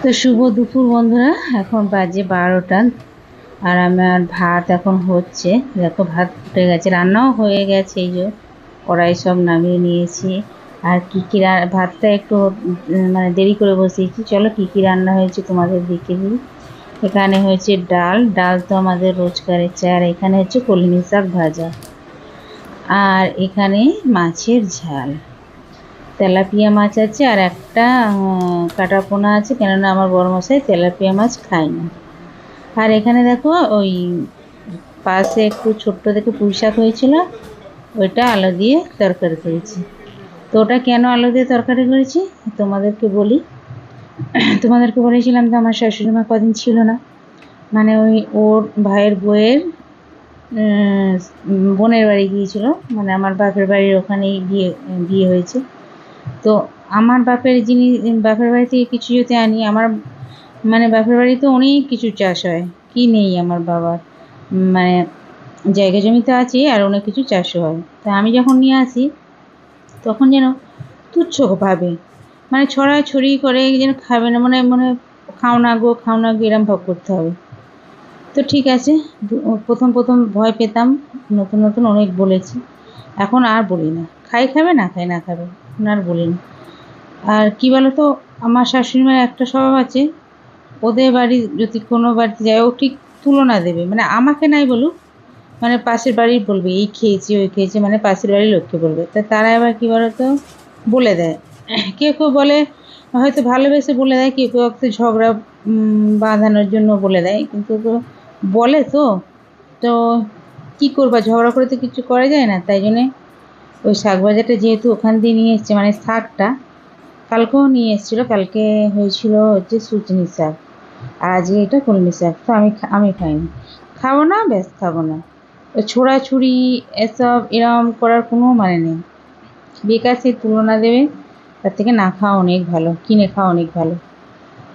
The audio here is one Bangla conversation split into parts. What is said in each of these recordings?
তো শুভ দুপুর বন্ধুরা, এখন বাজে 12টা। আর আমার ভাত এখন হচ্ছে। দেখো ভাত ফুটে গেছে, রান্নাও হয়ে গেছে। এই যে কড়াই সব নামিয়ে নিয়েছি। আর কী ভাতটা একটু মানে দেরি করে বসিয়েছি। চলো কী কী রান্না হয়েছে তোমাদের দেখে দিই। এখানে হয়েছে ডাল। ডাল তো আমাদের রোজকারের চাই। আর এখানে হচ্ছে কলমি শাক ভাজা। আর এখানে মাছের ঝাল, তেলাপিয়া মাছ আছে। আর একটা কাটাপোনা আছে, কেননা আমার বড়মশাই তেলাপিয়া মাছ খায় না। আর এখানে দেখো ওই পাশে একটু ছোট্ট দেখে পুঁই শাক হয়েছিল, ওইটা আলু দিয়ে তরকারি করেছি। তো ওটা কেন আলু দিয়ে তরকারি করেছি তোমাদেরকে বলি। তোমাদেরকে বলেছিলাম তো আমার শাশুড়ি মা কদিন ছিল না, মানে ওই ওর ভাইয়ের বউয়ের বোনের বাড়ি গিয়েছিল, মানে আমার বাপের বাড়ির ওখানেই বিয়ে বিয়ে হয়েছে। তো আমার বাপের বাড়ি থেকে কিছু যদি আনি, আমার মানে বাপের বাড়িতে অনেক কিছু চাষ হয়, কি নেই আমার বাবার, মানে জায়গা জমি তো আছে আর অনেক কিছু চাষও হয়। তা আমি যখন নিয়ে আসি তখন যেন তুচ্ছ ভাবে, মানে ছড়াছড়ি করে যেন খাবে না, মনে মনে খাও না গো এরম ভাব করতে হবে। তো ঠিক আছে, প্রথম প্রথম ভয় পেতাম, নতুন নতুন অনেক বলেছি। এখন আর বলি না, খাবে না খায় না খাবে, এখন আর বলি না। আর কী বলো তো, আমার শাশুড়ি মায়ের একটা স্বভাব আছে, ওদের বাড়ি যদি কোনো বাড়িতে যায় ও ঠিক তুলনা দেবে, মানে আমাকে নাই বলুক, মানে পাশের বাড়ির বলবে এই খেয়েছি ওই খেয়েছি, মানে পাশের বাড়ির লোককে বলবে। তা তারা এবার কী বলো তো বলে দেয়। কেউ কেউ বলে হয়তো ভালোবেসে বলে দেয়, কেউ কেউ একটু ঝগড়া বাঁধানোর জন্য বলে দেয়, কিন্তু তো বলে তো তো কী করবা, ঝগড়া করে তো কিছু করা যায় না। তাই জন্যে ওই শাক ভাজাটা যেহেতু ওখান দিয়ে নিয়ে এসছে, মানে শাকটা কালকেও নিয়ে এসেছিলো, কালকে হয়েছিল হচ্ছে সুচনি শাক, আর আজকে এটা কলমি শাক। তো আমি খাইনি, খাবো না, ব্যাস খাবো না। ছোড়াছুড়ি এসব এরম করার কোনো মানে নেই, বেকার সেই তুলনা দেবে, তার থেকে না খাওয়া অনেক ভালো, কিনে খাওয়া অনেক ভালো।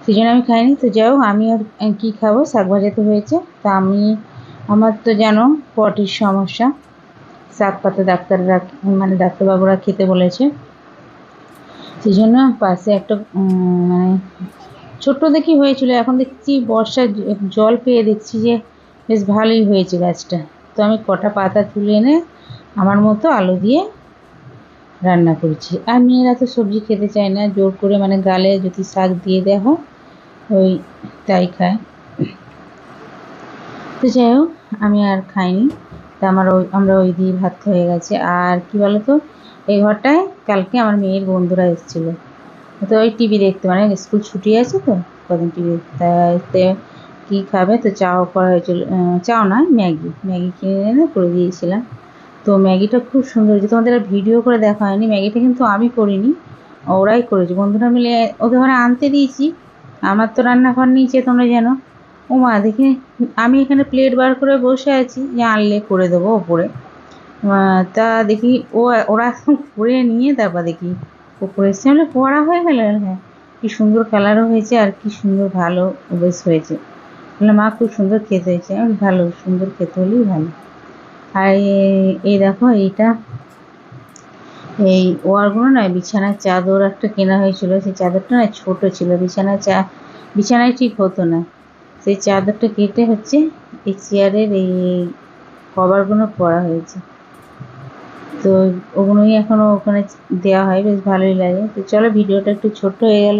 সেই জন্য আমি খাইনি। তো যাই হোক, আমি আর কী খাবো, শাক ভাজা তো হয়েছে। তা আমার তো জানো পটির সমস্যা, শাক পাতা ডাক্তাররা মানে ডাক্তারবাবুরা খেতে বলেছে। সেই জন্য পাশে একটা মানে ছোট্ট দেখি হয়েছিল, এখন দেখছি বর্ষার জল পেয়ে দেখছি যে বেশ ভালোই হয়েছে গাছটা। তো আমি কটা পাতা তুলে এনে আমার মতো আলু দিয়ে রান্না করেছি। আর মেয়েরা তো সবজি খেতে চায় না, জোর করে মানে গালে যদি শাক দিয়ে দেওয়া হয় ওই তাই খায়। তো যাই হোক, আমি আর খাইনি। তা আমরা ওই দিয়ে ভাত হয়ে গেছে। আর কি বলো তো, এই ঘরটায় কালকে আমার মেয়ের বন্ধুরা এসেছিলো, তো ওই টিভি দেখতে, মানে স্কুল ছুটি আছে তো কদিন টিভি দেখতে। কী খাবে, তো চাও করা হয়েছিল, চাও নয় ম্যাগি, ম্যাগি কিনে এনে করে দিয়েছিলাম। তো ম্যাগিটা খুব সুন্দর হয়েছে, তোমাদের ভিডিও করে দেখা হয়নি। ম্যাগিটা কিন্তু আমি করিনি, ওরাই করেছে, বন্ধুরা মিলে ওদের ঘরে আনতে দিয়েছি। আমার তো রান্নাঘর নিচে তোমরা জানো। ও মা দেখি, আমি এখানে প্লেট বার করে বসে আছি যে আনলে করে দেবো ওপরে। তা দেখি ওরা করে নিয়ে তারপর দেখি ওপরে এসে বলে পড়া হয়ে গেল। হ্যাঁ, কী সুন্দর কালারও হয়েছে আর কী সুন্দর ভালো বেশ হয়েছে। বললাম মা খুব সুন্দর খেতে হয়েছে। আমি ভালো, সুন্দর খেতে হলেই ভালো। আর এই দেখো এইটা, এই ওয়ারগুলো নয়, বিছানার চাদর একটা কেনা হয়েছিল, সেই চাদরটা না ছোটো ছিল, বিছানায় ঠিক হতো না। সেই চাদরটা কেটে হচ্ছে এই চেয়ারের এই কভারগুলো পরা হয়েছে। তো ওগুলোই এখনও ওখানে দেওয়া হয়, বেশ ভালোই লাগে। তো চলো, ভিডিওটা একটু ছোট্ট হয়ে গেল।